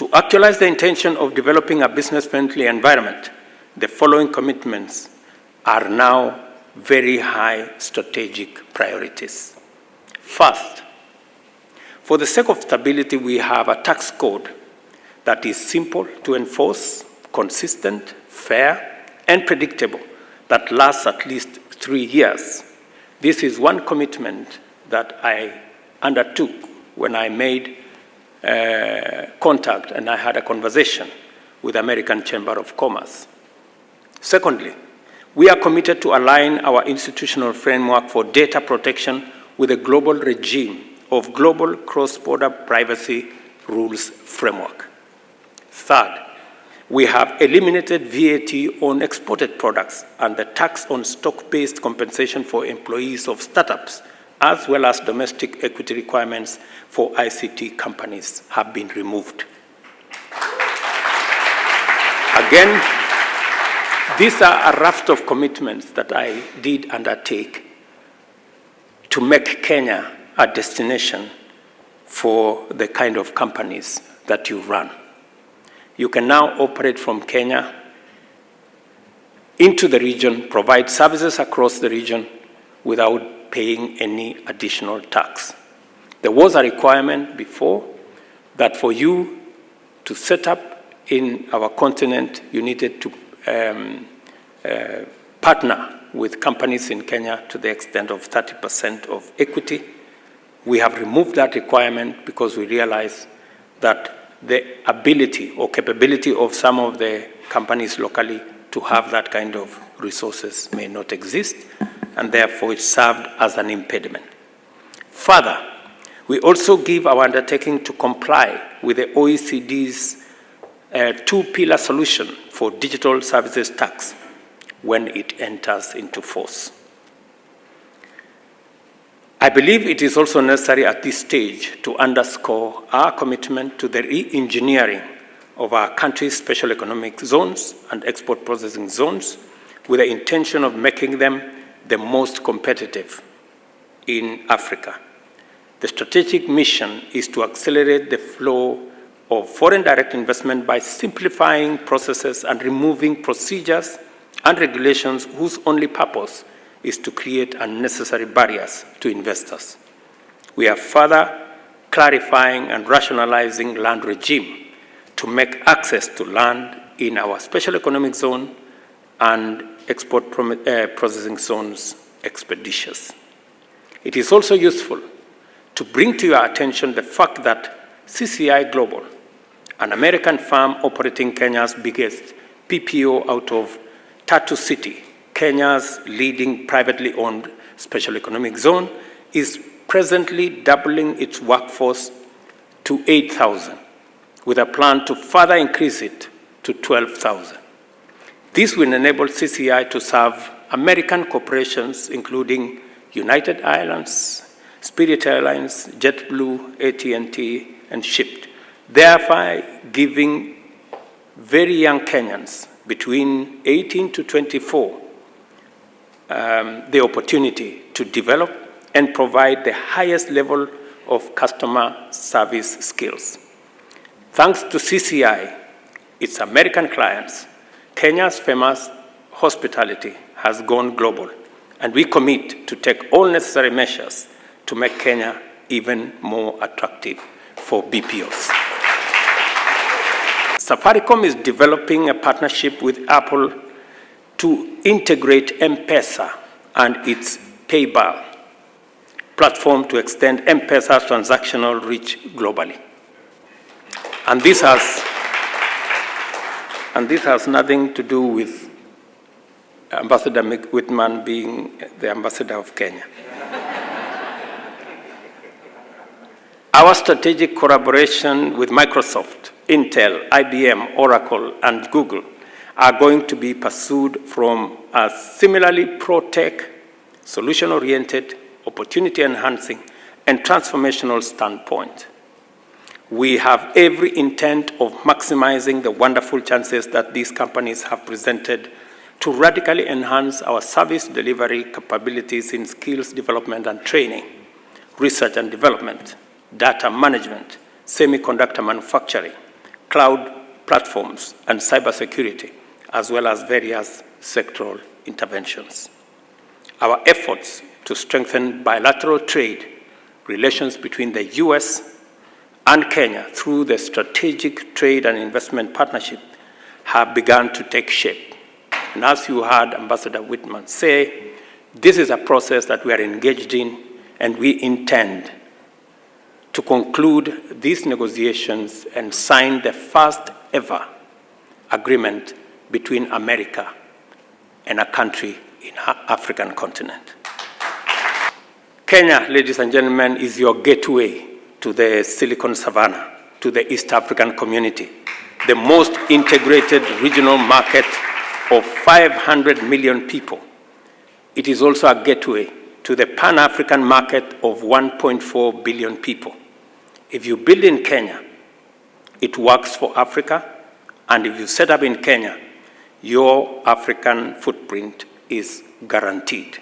To actualize the intention of developing a business-friendly environment, the following commitments are now very high strategic priorities. First, for the sake of stability, we have a tax code that is simple to enforce, consistent, fair, and predictable, that lasts at least 3 years. This is one commitment that I undertook when I made contact and I had a conversation with the American Chamber of Commerce. Secondly, we are committed to align our institutional framework for data protection with a global regime of global cross-border privacy rules framework. Third, we have eliminated VAT on exported products and the tax on stock-based compensation for employees of startups, as well as domestic equity requirements for ICT companies have been removed. Again, these are a raft of commitments that I did undertake to make Kenya a destination for the kind of companies that you run. You can now operate from Kenya into the region, provide services across the region without paying any additional tax. There was a requirement before that for you to set up in our continent, you needed to partner with companies in Kenya to the extent of 30% of equity. We have removed that requirement because we realize that the ability or capability of some of the companies locally to have that kind of resources may not exist, and therefore it served as an impediment. Further, we also give our undertaking to comply with the OECD's two-pillar solution for digital services tax when it enters into force. I believe it is also necessary at this stage to underscore our commitment to the re-engineering of our country's special economic zones and export processing zones with the intention of making them the most competitive in Africa. The strategic mission is to accelerate the flow of foreign direct investment by simplifying processes and removing procedures and regulations whose only purpose is to create unnecessary barriers to investors. We are further clarifying and rationalizing land regime to make access to land in our special economic zone and export processing zones expeditious. It is also useful to bring to your attention the fact that CCI Global, an American firm operating Kenya's biggest PPO out of Tatu City, Kenya's leading privately owned special economic zone, is presently doubling its workforce to 8,000, with a plan to further increase it to 12,000. This will enable CCI to serve American corporations, including United Airlines, Spirit Airlines, JetBlue, AT&T, and Shipped, thereby giving very young Kenyans between 18 to 24 the opportunity to develop and provide the highest level of customer service skills. Thanks to CCI, its American clients, Kenya's famous hospitality has gone global, and we commit to take all necessary measures to make Kenya even more attractive for BPOs. Safaricom is developing a partnership with Apple to integrate M-Pesa and its PayPal platform to extend M-Pesa's transactional reach globally. And this has nothing to do with Ambassador Whitman being the ambassador of Kenya. Our strategic collaboration with Microsoft, Intel, IBM, Oracle, and Google are going to be pursued from a similarly pro-tech, solution-oriented, opportunity-enhancing, and transformational standpoint. We have every intent of maximizing the wonderful chances that these companies have presented to radically enhance our service delivery capabilities in skills development and training, research and development, data management, semiconductor manufacturing, cloud platforms, and cybersecurity, as well as various sectoral interventions. Our efforts to strengthen bilateral trade relations between the US and Kenya through the Strategic Trade and Investment Partnership have begun to take shape. And as you heard Ambassador Whitman say, this is a process that we are engaged in, and we intend to conclude these negotiations and sign the first ever agreement between America and a country in our African continent. Kenya, ladies and gentlemen, is your gateway to the Silicon Savannah, to the East African community, the most integrated regional market of 500 million people. It is also a gateway to the Pan-African market of 1.4 billion people. If you build in Kenya, it works for Africa, and if you set up in Kenya, your African footprint is guaranteed.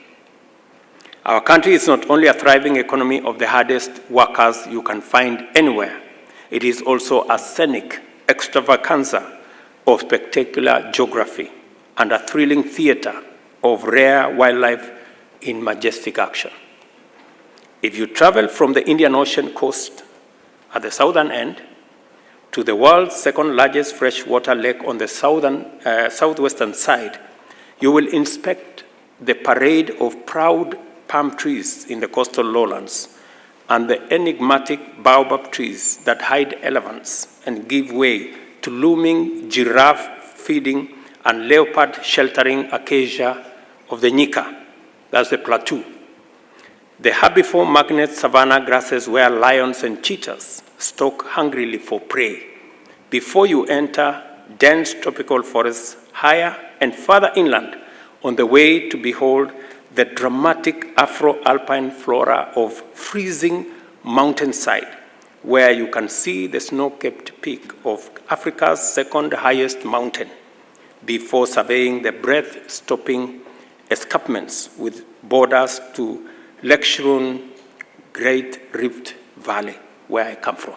Our country is not only a thriving economy of the hardest workers you can find anywhere, it is also a scenic extravaganza of spectacular geography and a thrilling theater of rare wildlife in majestic action. If you travel from the Indian Ocean coast at the southern end to the world's second largest freshwater lake on the southwestern side, you will inspect the parade of proud palm trees in the coastal lowlands and the enigmatic baobab trees that hide elephants and give way to looming giraffe feeding and leopard sheltering acacia of the Nyika, that's the plateau. The herbivorous magnet savanna grasses where lions and cheetahs stalk hungrily for prey. Before you enter dense tropical forests higher and further inland on the way to behold the dramatic Afro-alpine flora of freezing mountainside, where you can see the snow-capped peak of Africa's second highest mountain before surveying the breath-stopping escarpments with borders to Lake Shirun, Great Rift Valley, where I come from.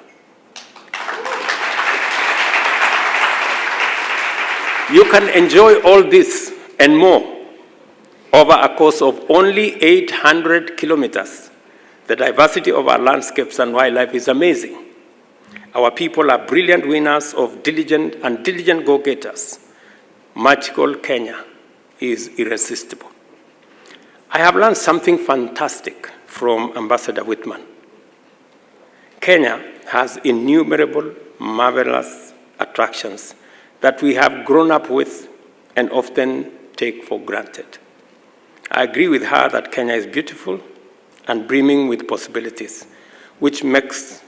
You can enjoy all this and more over a course of only 800 kilometers. The diversity of our landscapes and wildlife is amazing. Our people are brilliant winners of diligent go-getters. Magical Kenya is irresistible. I have learned something fantastic from Ambassador Whitman. Kenya has innumerable, marvelous attractions that we have grown up with and often take for granted. I agree with her that Kenya is beautiful and brimming with possibilities, which makes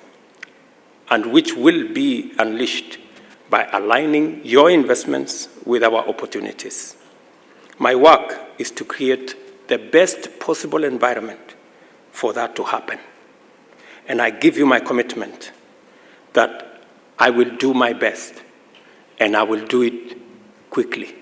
and which will be unleashed by aligning your investments with our opportunities. My work is to create the best possible environment for that to happen. And I give you my commitment that I will do my best, and I will do it quickly.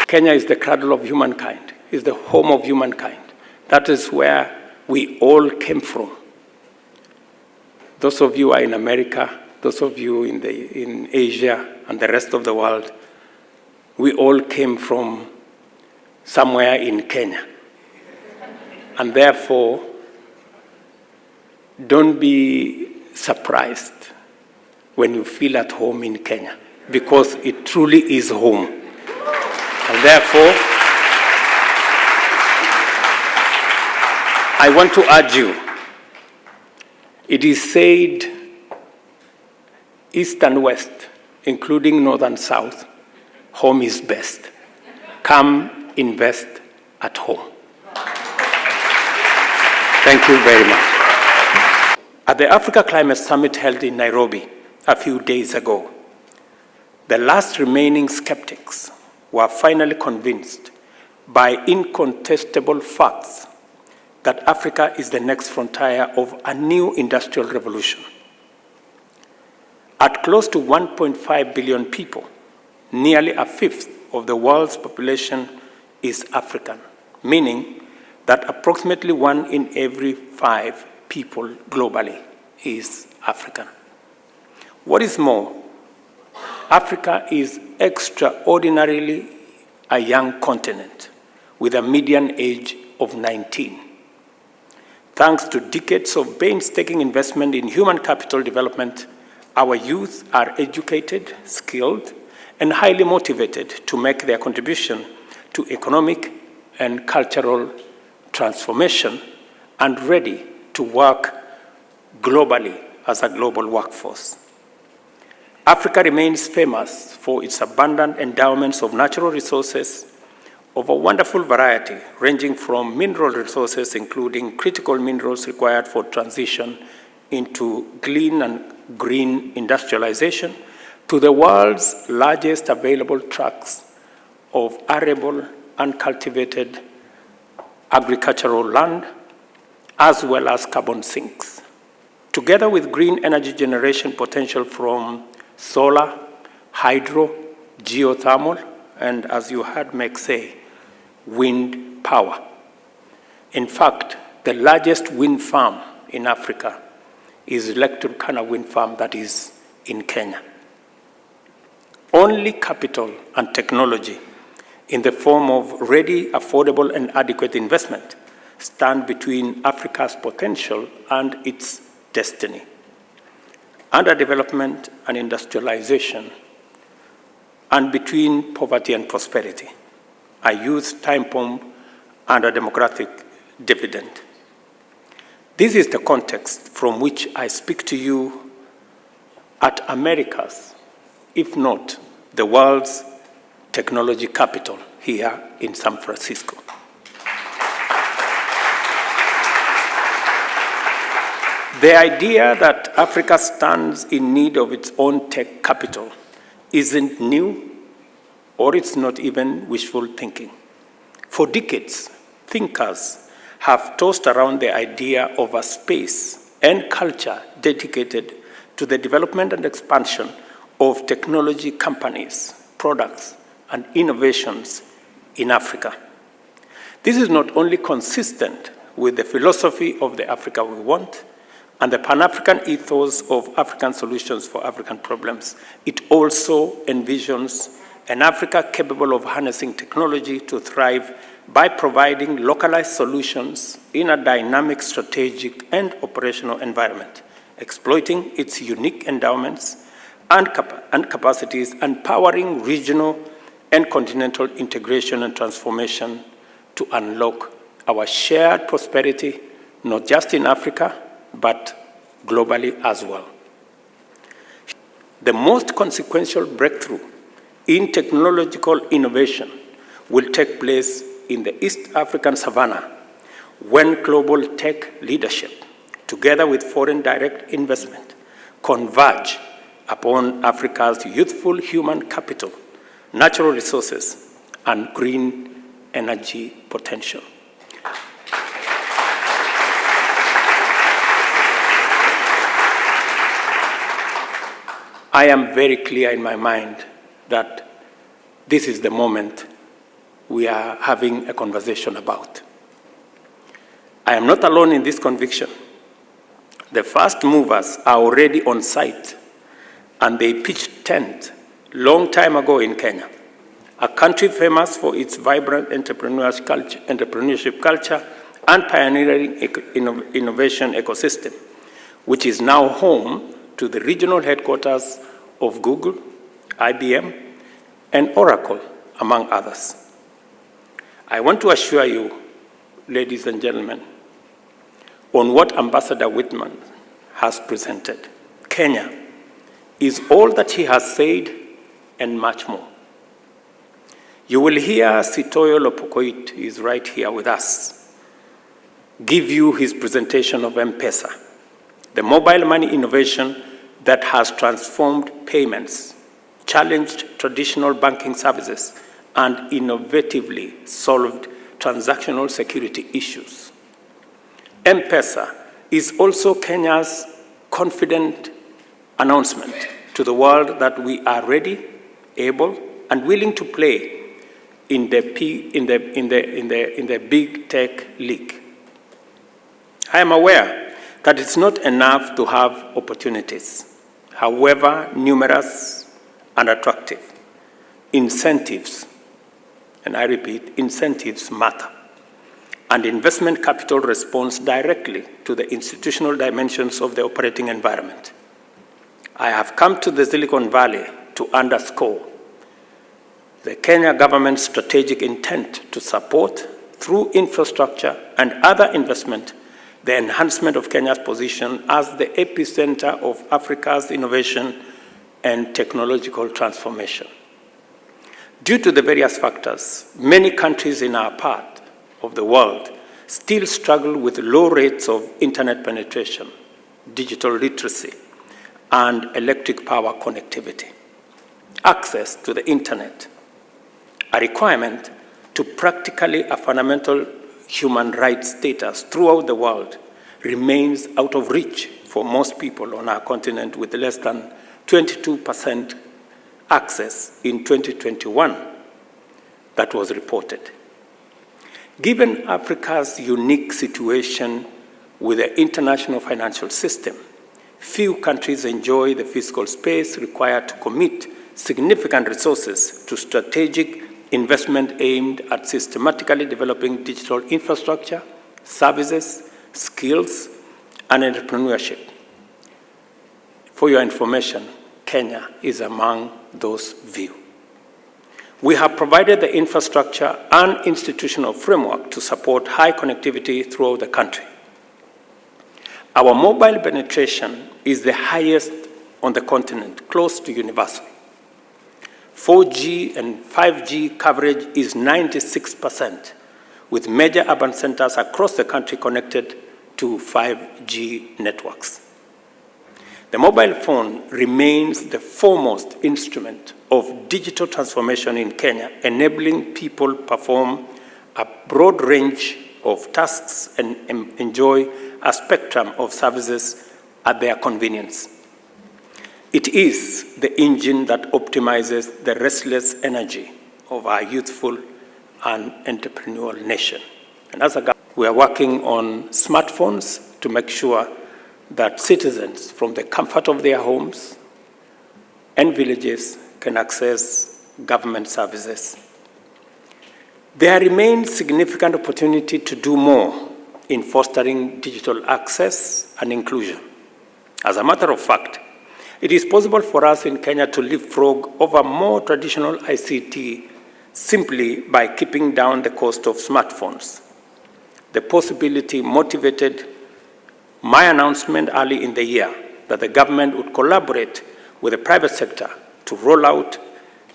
Kenya is the cradle of humankind, is the home of humankind. That is where we all came from. Those of you who are in America, those of you in Asia and the rest of the world, we all came from somewhere in Kenya. And therefore, don't be surprised when you feel at home in Kenya, because it truly is home. And therefore, I want to urge you, it is said, east and west, including north and south, home is best. Come invest at home. Thank you very much. At the Africa Climate Summit held in Nairobi a few days ago, the last remaining skeptics were finally convinced by incontestable facts that Africa is the next frontier of a new industrial revolution. At close to 1.5 billion people, nearly a fifth of the world's population is African, meaning that approximately 1 in every 5 people globally is African. What is more, Africa is extraordinarily a young continent with a median age of 19. Thanks to decades of painstaking investment in human capital development, our youth are educated, skilled, and highly motivated to make their contribution to economic and cultural transformation and ready to work globally as a global workforce. Africa remains famous for its abundant endowments of natural resources of a wonderful variety, ranging from mineral resources, including critical minerals required for transition into clean and green industrialization, to the world's largest available tracts of arable and cultivated agricultural land, as well as carbon sinks, together with green energy generation potential from solar, hydro, geothermal, and as you heard Meg say, wind power. In fact, the largest wind farm in Africa is Turkana wind farm that is in Kenya. Only capital and technology in the form of ready, affordable, and adequate investment stand between Africa's potential and its destiny. Underdevelopment and industrialization, and between poverty and prosperity, a youth time bomb and a democratic dividend. This is the context from which I speak to you at America's, if not the world's, technology capital here in San Francisco. The idea that Africa stands in need of its own tech capital isn't new, or it's not even wishful thinking. For decades, thinkers have tossed around the idea of a space and culture dedicated to the development and expansion of technology companies, products, and innovations in Africa. This is not only consistent with the philosophy of the Africa we want and the Pan-African ethos of African solutions for African problems, it also envisions an Africa capable of harnessing technology to thrive by providing localized solutions in a dynamic, strategic, and operational environment, exploiting its unique endowments and capacities, and powering regional and continental integration and transformation to unlock our shared prosperity, not just in Africa, but globally as well. The most consequential breakthrough in technological innovation will take place in the East African savannah when global tech leadership, together with foreign direct investment, converge upon Africa's youthful human capital, natural resources, and green energy potential. I am very clear in my mind that this is the moment we are having a conversation about. I am not alone in this conviction. The first movers are already on site, and they pitched tent long time ago in Kenya, a country famous for its vibrant entrepreneurship culture and pioneering innovation ecosystem, which is now home to the regional headquarters of Google, IBM, and Oracle, among others. I want to assure you, ladies and gentlemen, on what Ambassador Whitman has presented. Kenya is all that he has said and much more. You will hear Sitoyo Lopokoit, who is right here with us, give you his presentation of M-Pesa, the mobile money innovation that has transformed payments, challenged traditional banking services, and innovatively solved transactional security issues. M-Pesa is also Kenya's confident announcement to the world that we are ready, able, and willing to play in the big tech league. I am aware that it's not enough to have opportunities, however numerous and attractive. Incentives, and I repeat, incentives matter. And investment capital responds directly to the institutional dimensions of the operating environment. I have come to the Silicon Valley to underscore the Kenya government's strategic intent to support, through infrastructure and other investment, the enhancement of Kenya's position as the epicenter of Africa's innovation and technological transformation. Due to the various factors, many countries in our part of the world still struggle with low rates of internet penetration, digital literacy, and electric power connectivity. Access to the internet, a requirement to practically a fundamental human rights status throughout the world, remains out of reach for most people on our continent, with less than 22% access in 2021 that was reported. Given Africa's unique situation with the international financial system, few countries enjoy the fiscal space required to commit significant resources to strategic investment aimed at systematically developing digital infrastructure, services, skills, and entrepreneurship. For your information, Kenya is among those few. We have provided the infrastructure and institutional framework to support high connectivity throughout the country. Our mobile penetration is the highest on the continent, close to universal. 4G and 5G coverage is 96%, with major urban centers across the country connected to 5G networks. The mobile phone remains the foremost instrument of digital transformation in Kenya, enabling people to perform a broad range of tasks and enjoy a spectrum of services at their convenience. It is the engine that optimizes the restless energy of our youthful and entrepreneurial nation. And as a government, we are working on smartphones to make sure that citizens from the comfort of their homes and villages can access government services. There remains significant opportunity to do more in fostering digital access and inclusion. As a matter of fact, it is possible for us in Kenya to leapfrog over more traditional ICT simply by keeping down the cost of smartphones. The possibility motivated my announcement early in the year that the government would collaborate with the private sector to roll out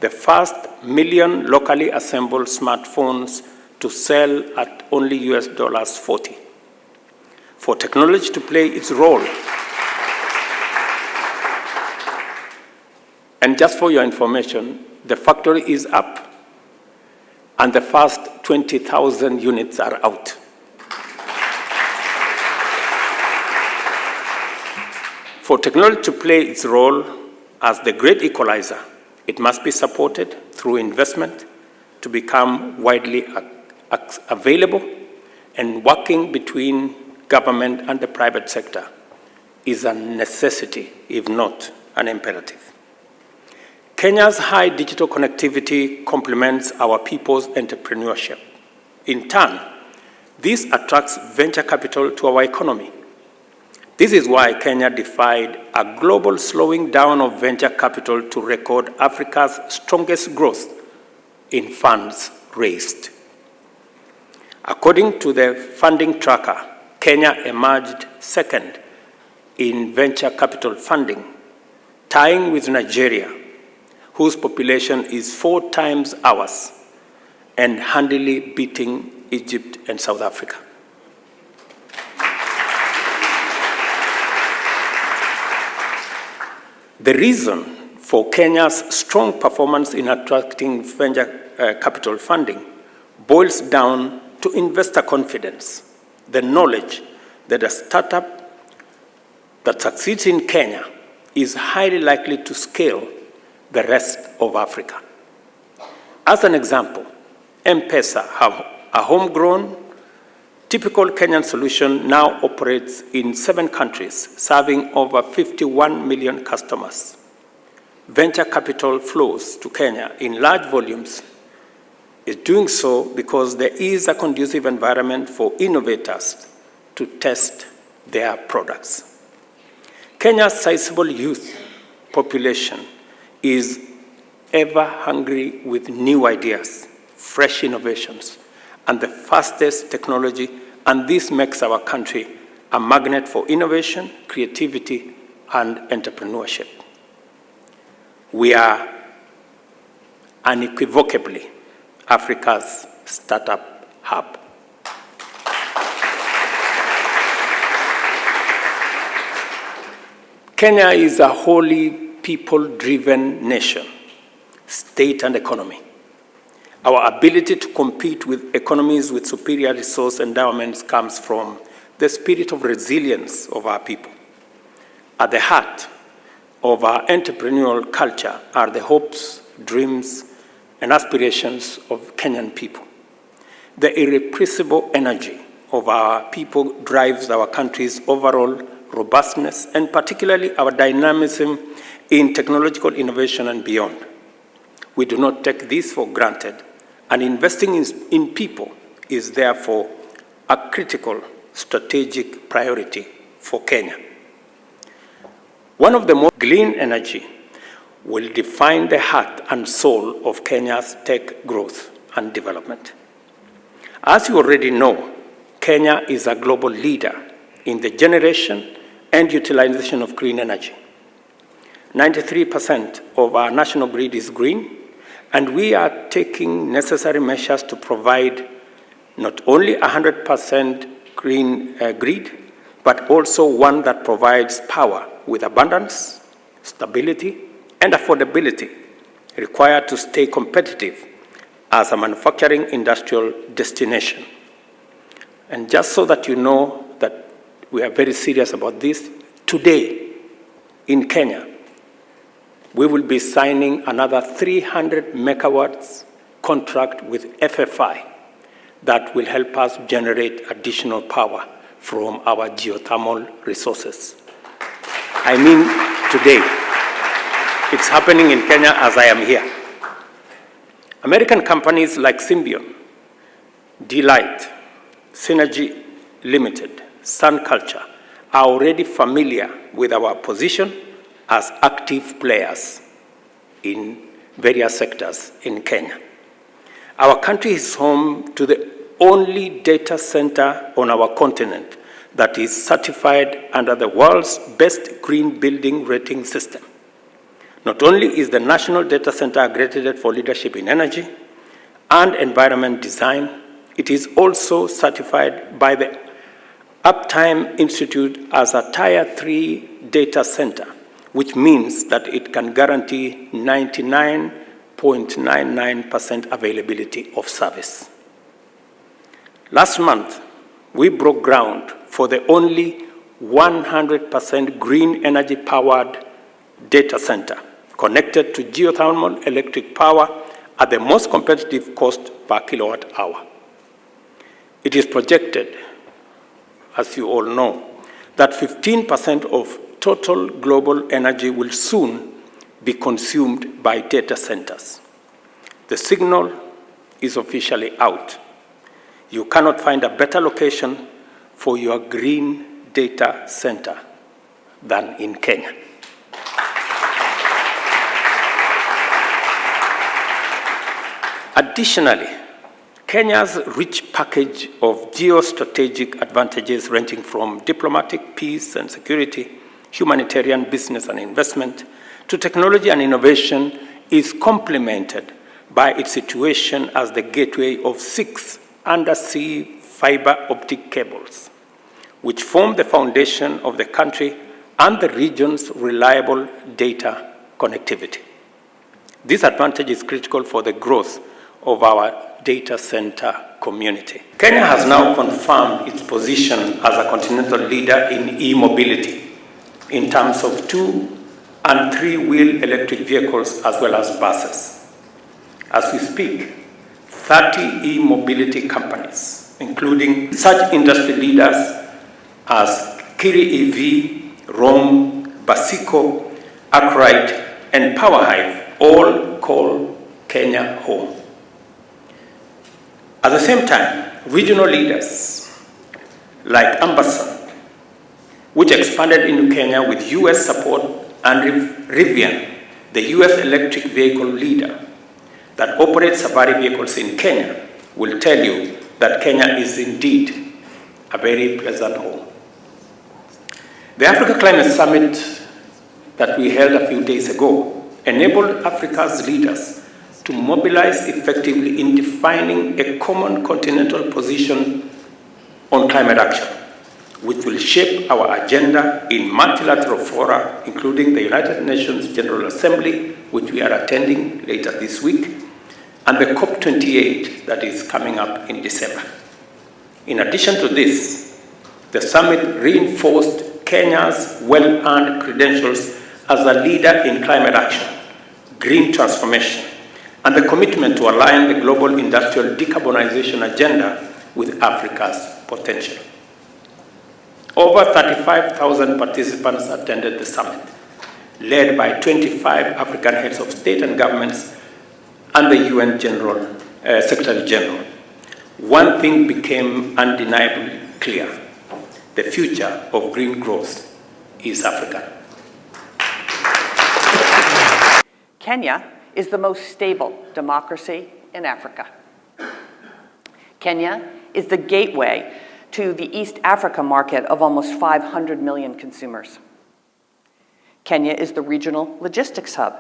the first 1 million locally assembled smartphones to sell at only $40. For technology to play its role. And just for your information, the factory is up and the first 20,000 units are out. For technology to play its role as the great equalizer, it must be supported through investment to become widely available, and working between government and the private sector is a necessity, if not an imperative. Kenya's high digital connectivity complements our people's entrepreneurship. In turn, this attracts venture capital to our economy. This is why Kenya defied a global slowing down of venture capital to record Africa's strongest growth in funds raised. According to the funding tracker, Kenya emerged second in venture capital funding, tying with Nigeria, whose population is 4 times ours, and handily beating Egypt and South Africa. The reason for Kenya's strong performance in attracting venture capital funding boils down to investor confidence, the knowledge that a startup that succeeds in Kenya is highly likely to scale the rest of Africa. As an example, M-Pesa, a homegrown, typical Kenyan solution, now operates in 7 countries, serving over 51 million customers. Venture capital flows to Kenya in large volumes is doing so because there is a conducive environment for innovators to test their products. Kenya's sizable youth population is ever hungry with new ideas, fresh innovations, and the fastest technology, and this makes our country a magnet for innovation, creativity, and entrepreneurship. We are unequivocally Africa's startup hub. Kenya is a wholly people-driven nation, state and economy. Our ability to compete with economies with superior resource endowments comes from the spirit of resilience of our people. At the heart of our entrepreneurial culture are the hopes, dreams, and aspirations of Kenyan people. The irrepressible energy of our people drives our country's overall robustness, and particularly our dynamism in technological innovation and beyond. We do not take this for granted, and investing in people is therefore a critical strategic priority for Kenya. One of the most clean energy will define the heart and soul of Kenya's tech growth and development. As you already know, Kenya is a global leader in the generation and utilization of green energy. 93% of our national grid is green, and we are taking necessary measures to provide not only 100% green grid, but also one that provides power with abundance, stability, and affordability required to stay competitive as a manufacturing industrial destination. And just so that you know that we are very serious about this, today in Kenya, we will be signing another 300 megawatts contract with FFI that will help us generate additional power from our geothermal resources. I mean today. It's happening in Kenya as I am here. American companies like Symbion, Delight, Synergy Limited, Sun Culture are already familiar with our position as active players in various sectors in Kenya. Our country is home to the only data center on our continent that is certified under the world's best green building rating system. Not only is the National Data Center accredited for leadership in energy and environment design, it is also certified by the Uptime Institute as a Tier 3 data center, which means that it can guarantee 99.99% availability of service. Last month, we broke ground for the only 100% green energy powered data center connected to geothermal electric power at the most competitive cost per kilowatt hour. It is projected, as you all know, that 15% of total global energy will soon be consumed by data centers. The signal is officially out. You cannot find a better location for your green data center than in Kenya. Additionally, Kenya's rich package of geostrategic advantages ranging from diplomatic, peace and security, humanitarian, business and investment, to technology and innovation is complemented by its situation as the gateway of 6 undersea fiber optic cables, which form the foundation of the country and the region's reliable data connectivity. This advantage is critical for the growth of our data center community. Kenya has now confirmed its position as a continental leader in e-mobility in terms of 2- and 3-wheel electric vehicles as well as buses. As we speak, 30 e-mobility companies, including such industry leaders as Kiri EV, Rome, Basico, Arkwright, and Powerhive, all call Kenya home. At the same time, regional leaders like Amberson, which expanded into Kenya with US support, and Rivian, the US electric vehicle leader that operates safari vehicles in Kenya, will tell you that Kenya is indeed a very pleasant home. The Africa Climate Summit that we held a few days ago enabled Africa's leaders to mobilize effectively in defining a common continental position on climate action, which will shape our agenda in multilateral fora, including the United Nations General Assembly, which we are attending later this week, and the COP28 that is coming up in December. In addition to this, the summit reinforced Kenya's well-earned credentials as a leader in climate action, green transformation, and the commitment to align the global industrial decarbonization agenda with Africa's potential. Over 35,000 participants attended the summit, led by 25 African heads of state and governments and the UN Secretary General. One thing became undeniably clear: the future of green growth is Africa. Kenya is the most stable democracy in Africa. Kenya is the gateway to the East Africa market of almost 500 million consumers. Kenya is the regional logistics hub.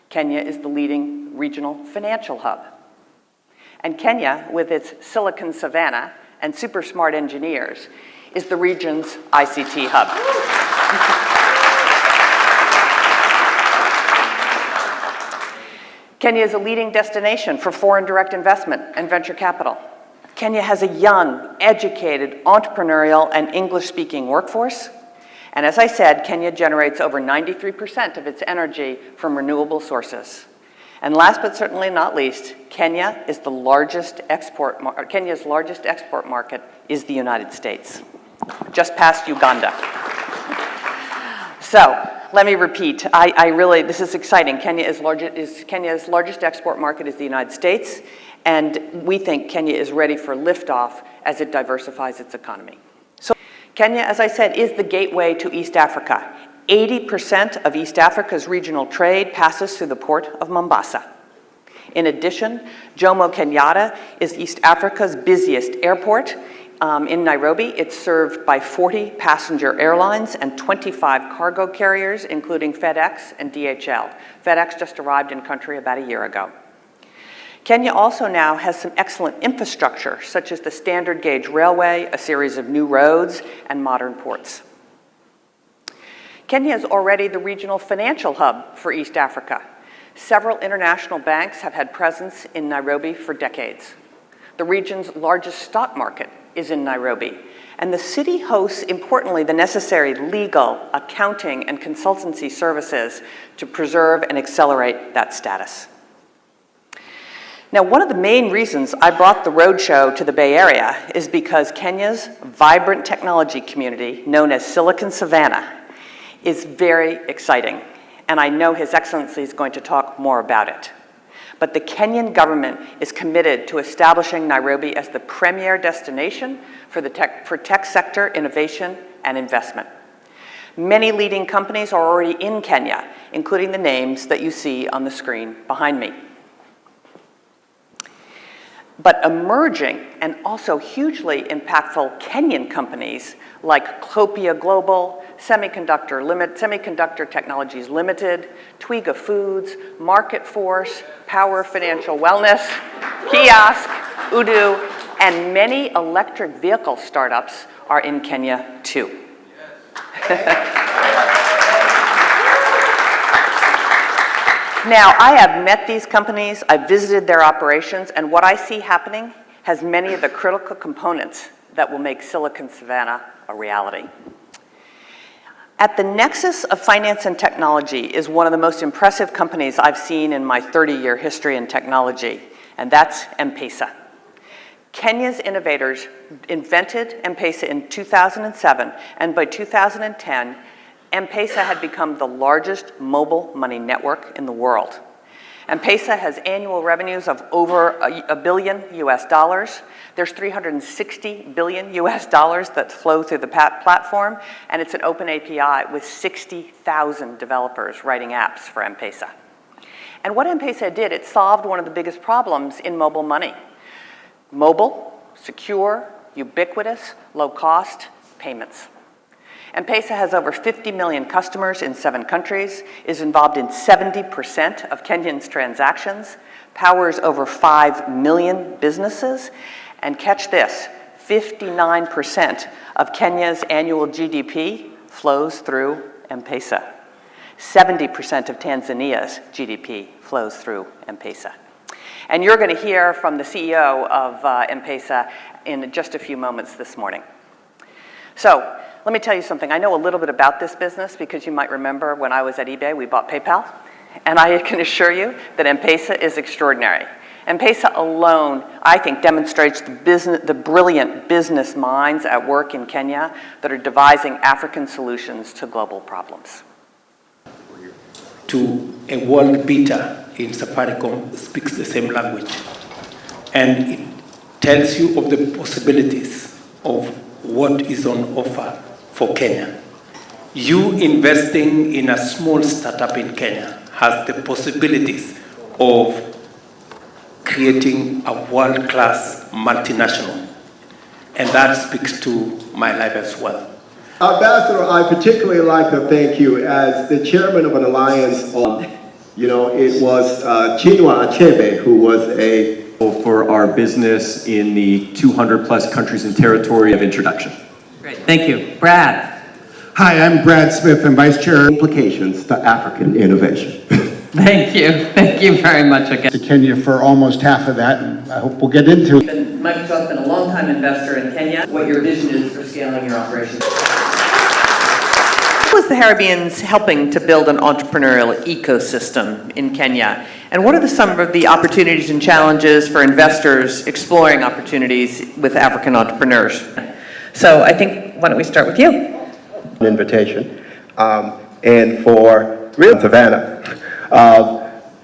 Kenya is the leading regional financial hub. And Kenya, with its Silicon Savannah and super smart engineers, is the region's ICT hub. Kenya is a leading destination for foreign direct investment and venture capital. Kenya has a young, educated, entrepreneurial, and English-speaking workforce. And as I said, Kenya generates over 93% of its energy from renewable sources. And last but certainly not least, Kenya is the largest Kenya's largest export market is the United States, just past Uganda. So, let me repeat, this is exciting. Kenya's largest export market is the United States, and we think Kenya is ready for liftoff as it diversifies its economy. So Kenya, as I said, is the gateway to East Africa. 80% of East Africa's regional trade passes through the port of Mombasa. In addition, Jomo Kenyatta is East Africa's busiest airport. In Nairobi, it's served by 40 passenger airlines and 25 cargo carriers, including FedEx and DHL. FedEx just arrived in country about a year ago. Kenya also now has some excellent infrastructure, such as the standard gauge railway, a series of new roads, and modern ports. Kenya is already the regional financial hub for East Africa. Several international banks have had presence in Nairobi for decades. The region's largest stock market is in Nairobi, and the city hosts, importantly, the necessary legal, accounting, and consultancy services to preserve and accelerate that status. Now, one of the main reasons I brought the roadshow to the Bay Area is because Kenya's vibrant technology community, known as Silicon Savannah, is very exciting, and I know His Excellency is going to talk more about it. But the Kenyan government is committed to establishing Nairobi as the premier destination for tech sector innovation and investment. Many leading companies are already in Kenya, including the names that you see on the screen behind me. But emerging and also hugely impactful Kenyan companies like Clopia Global, Semiconductor Technologies Limited, Twiga Foods, Market Force, Power Financial Wellness, Kiosk, Udu, and many electric vehicle startups are in Kenya too. Now, I have met these companies, I've visited their operations, and what I see happening has many of the critical components that will make Silicon Savannah a reality. At the nexus of finance and technology is one of the most impressive companies I've seen in my 30-year history in technology, and that's M-Pesa. Kenya's innovators invented M-Pesa in 2007, and by 2010, M-Pesa had become the largest mobile money network in the world. M-Pesa has annual revenues of over $1 billion US. There's $360 billion US that flow through the platform, and it's an open API with 60,000 developers writing apps for M-Pesa. And what M-Pesa did, it solved one of the biggest problems in mobile money. Mobile, secure, ubiquitous, low-cost payments. M-Pesa has over 50 million customers in 7 countries, is involved in 70% of Kenyans' transactions, powers over 5 million businesses, and catch this, 59% of Kenya's annual GDP flows through M-Pesa. 70% of Tanzania's GDP flows through M-Pesa. And you're going to hear from the CEO of M-Pesa in just a few moments this morning. So, let me tell you something. I know a little bit about this business because you might remember when I was at eBay, we bought PayPal. And I can assure you that M-Pesa is extraordinary. M-Pesa alone, I think, demonstrates the brilliant business minds at work in Kenya that are devising African solutions to global problems. To a world beater in Safaricom speaks the same language. And it tells you of the possibilities of what is on offer for Kenya. You investing in a small startup in Kenya has the possibilities of creating a world-class multinational. And that speaks to my life as well. Ambassador, I particularly like to thank you as the chairman of an alliance on, it was Chinua Achebe who was for our business in the 200 plus countries and territory of introduction. Great, thank you. Brad. Hi, I'm Brad Smith, and Vice Chair Implications to African Innovation. Thank you very much again. To Kenya for almost half of that, and I hope we'll get into it. Microsoft's been a long-time investor in Kenya. What your vision is for scaling your operations? How is the Caribbeans helping to build an entrepreneurial ecosystem in Kenya? And what are some of the opportunities and challenges for investors exploring opportunities with African entrepreneurs? So I think, why don't we start with you? An invitation, and for real Savannah.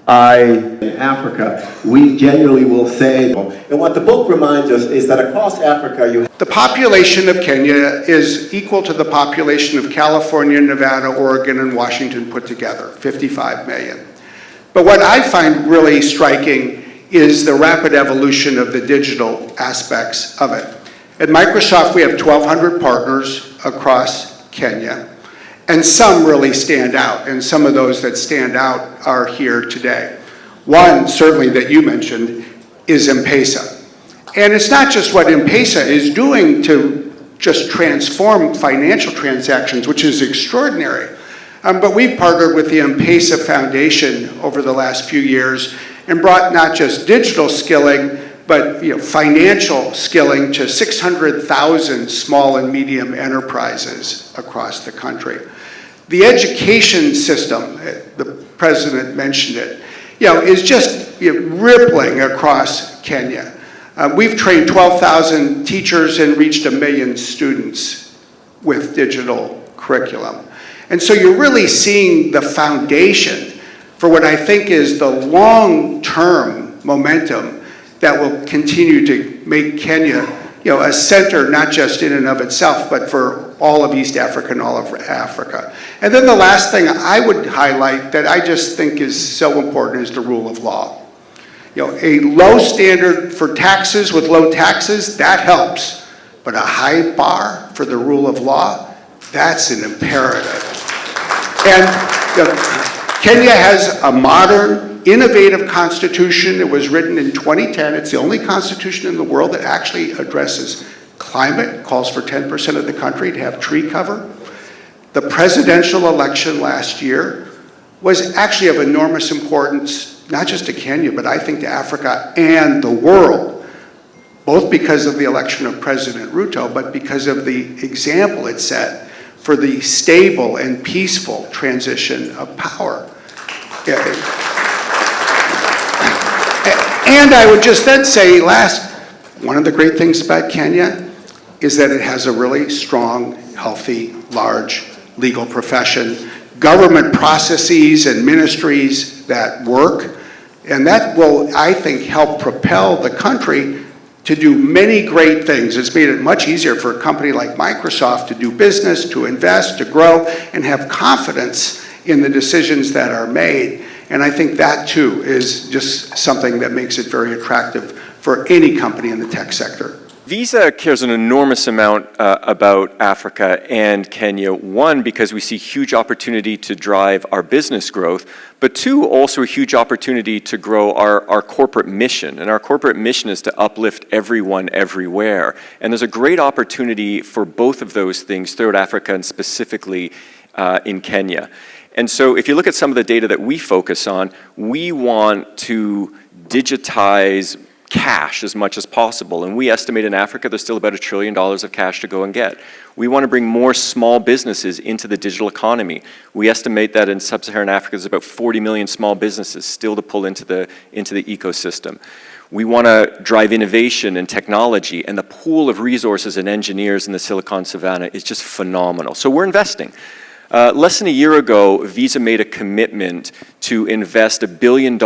In Africa, we generally will say, and what the book reminds us is that across Africa, the population of Kenya is equal to the population of California, Nevada, Oregon, and Washington put together, 55 million. But what I find really striking is the rapid evolution of the digital aspects of it. At Microsoft, we have 1,200 partners across Kenya, and some really stand out, and some of those that stand out are here today. One, certainly that you mentioned, is M-Pesa. And it's not just what M-Pesa is doing to just transform financial transactions, which is extraordinary, but we've partnered with the M-Pesa Foundation over the last few years and brought not just digital skilling, but financial skilling to 600,000 small and medium enterprises across the country. The education system, the president mentioned it, is just rippling across Kenya. We've trained 12,000 teachers and reached 1 million students with digital curriculum. And so you're really seeing the foundation for what I think is the long-term momentum that will continue to make Kenya a center, not just in and of itself, but for all of East Africa and all of Africa. And then the last thing I would highlight that I just think is so important is the rule of law. A low standard for taxes with low taxes, that helps. But a high bar for the rule of law, that's an imperative. And Kenya has a modern, innovative constitution. It was written in 2010. It's the only constitution in the world that actually addresses climate, calls for 10% of the country to have tree cover. The presidential election last year was actually of enormous importance, not just to Kenya, but I think to Africa and the world, both because of the election of President Ruto, but because of the example it set for the stable and peaceful transition of power. And I would just then say, one of the great things about Kenya is that it has a really strong, healthy, large legal profession, government processes and ministries that work, and that will, I think, help propel the country to do many great things. It's made it much easier for a company like Microsoft to do business, to invest, to grow, and have confidence in the decisions that are made. And I think that, too, is just something that makes it very attractive for any company in the tech sector. Visa cares an enormous amount about Africa and Kenya. One, because we see huge opportunity to drive our business growth, but two, also a huge opportunity to grow our corporate mission. And our corporate mission is to uplift everyone everywhere. And there's a great opportunity for both of those things throughout Africa and specifically in Kenya. And so if you look at some of the data that we focus on, we want to digitize cash as much as possible. And we estimate in Africa there's still about $1 trillion of cash to go and get. We want to bring more small businesses into the digital economy. We estimate that in sub-Saharan Africa there's about 40 million small businesses still to pull into the ecosystem. We want to drive innovation and technology, and the pool of resources and engineers in the Silicon Savannah is just phenomenal. So we're investing. Less than a year ago, Visa made a commitment to invest $1 billion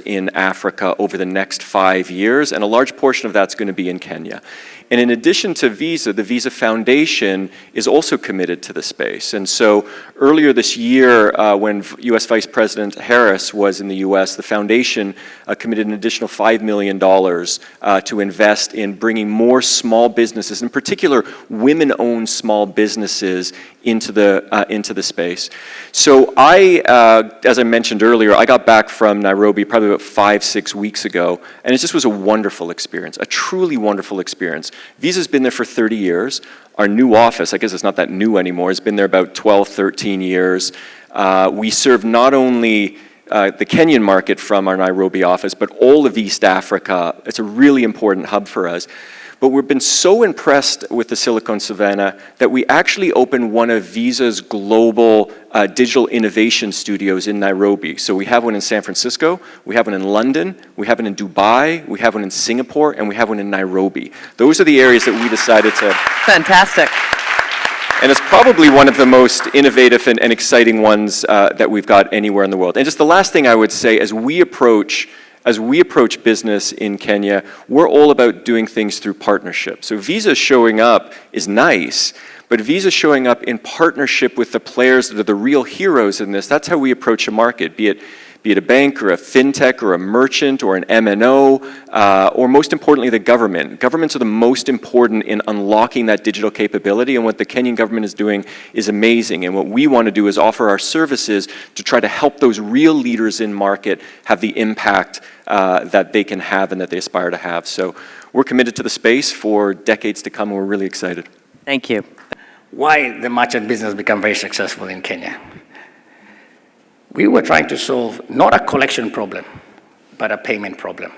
in Africa over the next 5 years, and a large portion of that's going to be in Kenya. And in addition to Visa, the Visa Foundation is also committed to the space. And so earlier this year, when US Vice President Harris was in the US, the foundation committed an additional $5 million to invest in bringing more small businesses, in particular women-owned small businesses, into the space. So as I mentioned earlier, I got back from Nairobi probably about 5-6 weeks ago, and it just was a wonderful experience, a truly wonderful experience. Visa's been there for 30 years. Our new office, I guess it's not that new anymore, has been there about 12, 13 years. We serve not only the Kenyan market from our Nairobi office, but all of East Africa. It's a really important hub for us. But we've been so impressed with the Silicon Savannah that we actually opened one of Visa's global digital innovation studios in Nairobi. So we have one in San Francisco, we have one in London, we have one in Dubai, we have one in Singapore, and we have one in Nairobi. Those are the areas that we decided to... Fantastic. And it's probably one of the most innovative and exciting ones that we've got anywhere in the world. And just the last thing I would say, as we approach business in Kenya, we're all about doing things through partnership. So Visa showing up is nice, but Visa showing up in partnership with the players that are the real heroes in this, that's how we approach a market, be it a bank or a fintech or a merchant or an MNO, or most importantly, the government. Governments are the most important in unlocking that digital capability, and what the Kenyan government is doing is amazing. And what we want to do is offer our services to try to help those real leaders in market have the impact that they can have and that they aspire to have. So we're committed to the space for decades to come, and we're really excited. Thank you. Why the merchant business become very successful in Kenya? We were trying to solve not a collection problem, but a payment problem.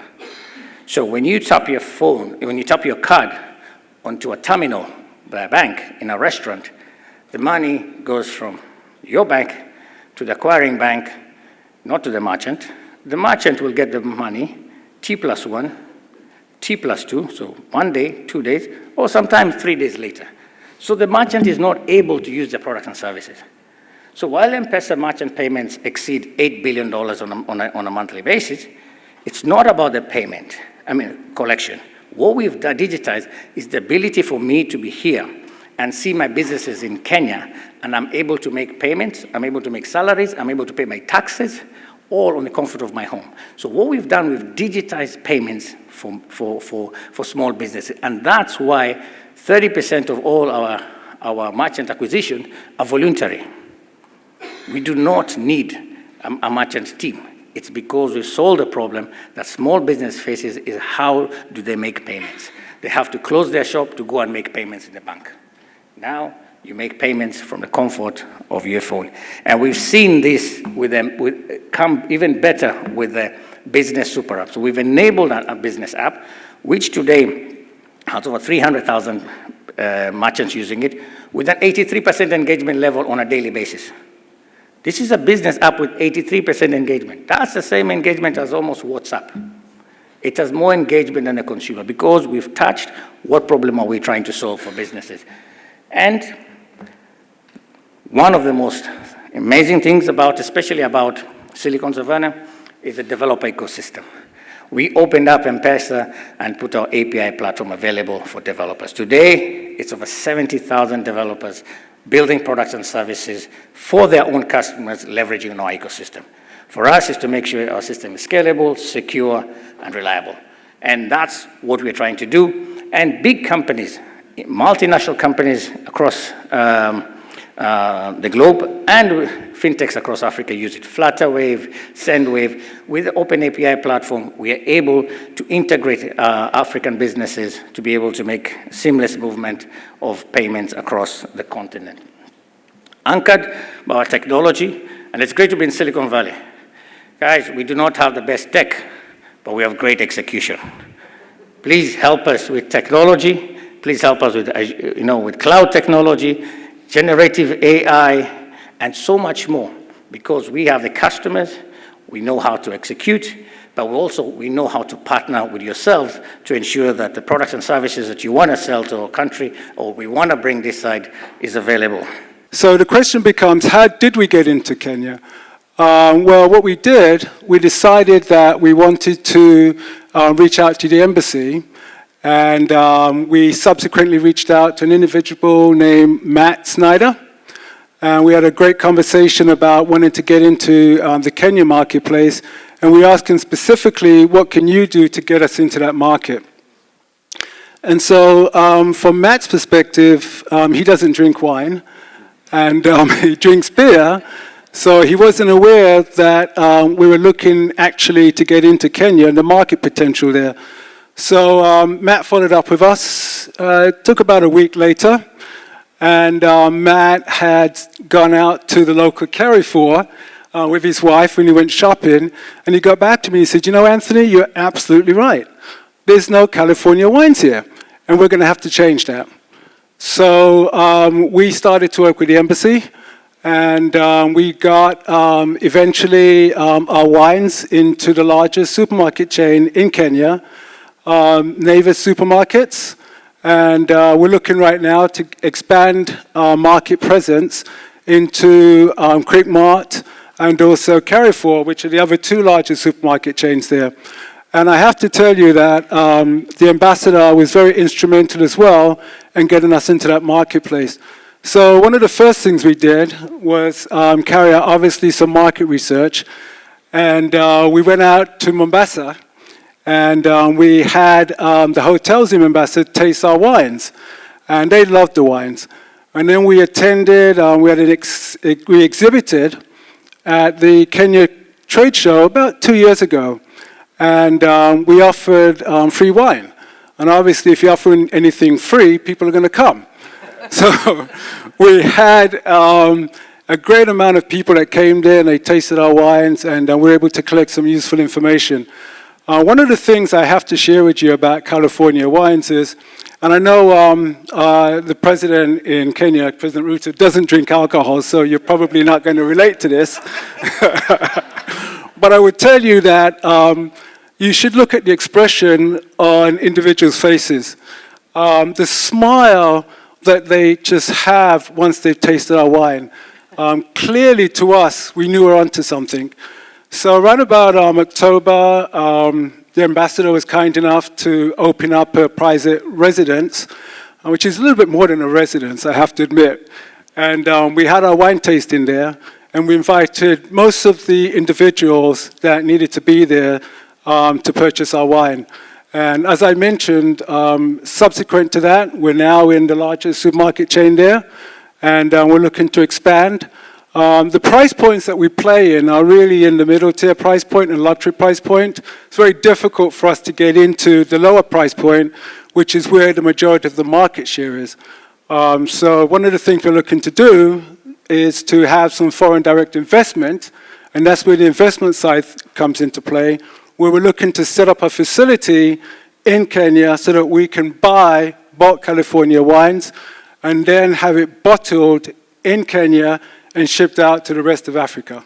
So when you tap your phone, when you tap your card onto a terminal by a bank in a restaurant, the money goes from your bank to the acquiring bank, not to the merchant. The merchant will get the money T+1, T+2, so 1 day, 2 days, or sometimes 3 days later. So the merchant is not able to use the products and services. So while M-Pesa merchant payments exceed $8 billion on a monthly basis, it's not about the payment, collection. What we've digitized is the ability for me to be here and see my businesses in Kenya, and I'm able to make payments, I'm able to make salaries, I'm able to pay my taxes, all on the comfort of my home. So what we've done, we've digitized payments for small businesses, and that's why 30% of all our merchant acquisition are voluntary. We do not need a merchant team. It's because we solved the problem that small business faces is how do they make payments. They have to close their shop to go and make payments in the bank. Now, you make payments from the comfort of your phone. And we've seen this come even better with the business super app. So we've enabled a business app, which today has over 300,000 merchants using it, with an 83% engagement level on a daily basis. This is a business app with 83% engagement. That's the same engagement as almost WhatsApp. It has more engagement than a consumer because we've touched what problem are we trying to solve for businesses. And one of the most amazing things about, especially about Silicon Savannah, is the developer ecosystem. We opened up M-Pesa and put our API platform available for developers. Today, it's over 70,000 developers building products and services for their own customers, leveraging our ecosystem. For us, is to make sure our system is scalable, secure, and reliable. And that's what we're trying to do. And big companies, multinational companies across the globe and fintechs across Africa use it. Flutterwave, Sendwave. With the Open API platform, we are able to integrate African businesses to be able to make seamless movement of payments across the continent. Anchored by our technology, and it's great to be in Silicon Valley. Guys, we do not have the best tech, but we have great execution. Please help us with technology. Please help us with, with cloud technology, generative AI, and so much more, because we have the customers, we know how to execute, but we know how to partner with yourselves to ensure that the products and services that you want to sell to our country or we want to bring this side is available. So the question becomes, how did we get into Kenya? Well, what we did, we decided that we wanted to reach out to the embassy, and we subsequently reached out to an individual named Matt Snyder, and we had a great conversation about wanting to get into the Kenya marketplace, and we asked him specifically, what can you do to get us into that market? And so from Matt's perspective, he doesn't drink wine, and he drinks beer, so he wasn't aware that we were looking actually to get into Kenya and the market potential there. So Matt followed up with us. It took about a week later, and Matt had gone out to the local Carrefour with his wife when he went shopping, and he got back to me and said, Anthony, you're absolutely right. There's no California wines here, and we're going to have to change that. So we started to work with the embassy, and we got eventually our wines into the largest supermarket chain in Kenya, Naivas Supermarkets, and we're looking right now to expand our market presence into Quick Mart and also Carrefour, which are the other two largest supermarket chains there. And I have to tell you that the ambassador was very instrumental as well in getting us into that marketplace. So one of the first things we did was carry out obviously some market research, and we went out to Mombasa, and we had the hotels in Mombasa taste our wines, and they loved the wines. And then we attended, we exhibited at the Kenya Trade Show about 2 years ago, and we offered free wine. And obviously, if you offer anything free, people are going to come. So we had a great amount of people that came there, and they tasted our wines, and we were able to collect some useful information. One of the things I have to share with you about California wines is, and I know the president in Kenya, President Ruto, doesn't drink alcohol, so you're probably not going to relate to this. But I would tell you that you should look at the expression on individuals' faces. The smile that they just have once they've tasted our wine. Clearly to us, we knew we were onto something. So around about October, the ambassador was kind enough to open up a private residence, which is a little bit more than a residence, I have to admit. And we had our wine tasting there, and we invited most of the individuals that needed to be there to purchase our wine. And as I mentioned, subsequent to that, we're now in the largest supermarket chain there, and we're looking to expand. The price points that we play in are really in the middle tier price point and luxury price point. It's very difficult for us to get into the lower price point, which is where the majority of the market share is. So one of the things we're looking to do is to have some foreign direct investment, and that's where the investment side comes into play, where we're looking to set up a facility in Kenya so that we can buy bulk California wines and then have it bottled in Kenya and shipped out to the rest of Africa.